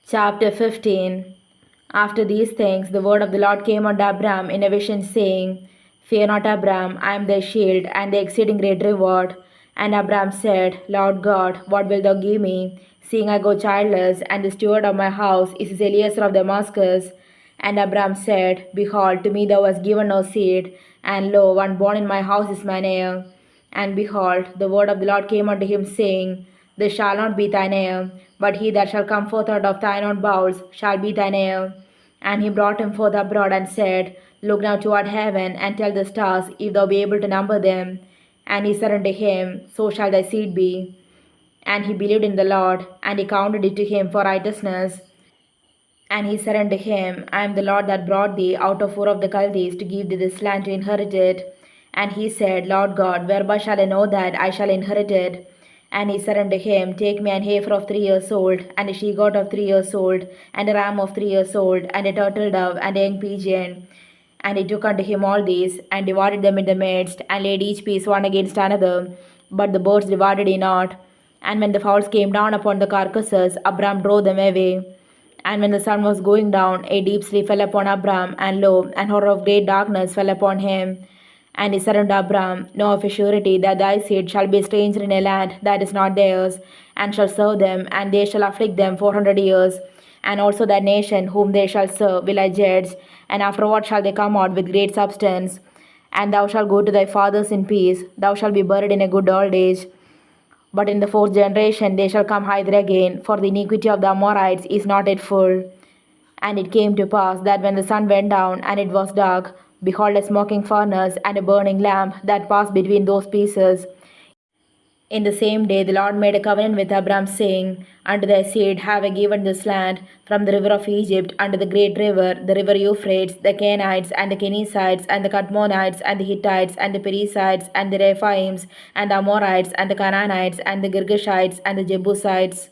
Chapter 15. After these things, the word of the Lord came unto Abram in a vision, saying, Fear not, Abram, I am thy shield, and the exceeding great reward. And Abram said, Lord God, what wilt thou give me, seeing I go childless, and the steward of my house is Eliezer of Damascus? And Abram said, Behold, to me thou hast given no seed, and lo, one born in my house is mine heir. And behold, the word of the Lord came unto him, saying, This shall not be thine heir, but he that shall come forth out of thine own bowels shall be thine heir. And he brought him forth abroad, and said, Look now toward heaven, and tell the stars, if thou be able to number them. And he said unto him, So shall thy seed be. And he believed in the Lord, and he counted it to him for righteousness. And he said unto him, I am the Lord that brought thee out of Ur of the Chaldees to give thee this land to inherit it. And he said, Lord God, whereby shall I know that I shall inherit it? And he said unto him, Take me an heifer of 3 years old, and a she goat of 3 years old, and a ram of 3 years old, and a turtle dove, and a young pigeon. And he took unto him all these, and divided them in the midst, and laid each piece one against another. But the birds divided he not. And when the fowls came down upon the carcasses, Abram drove them away. And when the sun was going down, a deep sleep fell upon Abram, and lo, an horror of great darkness fell upon him. And he said unto Abram, Know of a surety that thy seed shall be a stranger in a land that is not theirs, and shall serve them, and they shall afflict them 400 years. And also that nation whom they shall serve will I judge, and afterward shall they come out with great substance. And thou shalt go to thy fathers in peace, thou shalt be buried in a good old age. But in the fourth generation they shall come hither again, for the iniquity of the Amorites is not yet full. And it came to pass that when the sun went down and it was dark, behold, a smoking furnace and a burning lamp that passed between those pieces. In the same day the Lord made a covenant with Abram, saying, Unto thy seed have I given this land, from the river of Egypt unto the great river, the river Euphrates, the Canaanites, and the Kenizzites, and the Kadmonites, and the Hittites, and the Perizzites, and the Rephaims, and the Amorites, and the Canaanites, and the Girgashites, and the Jebusites.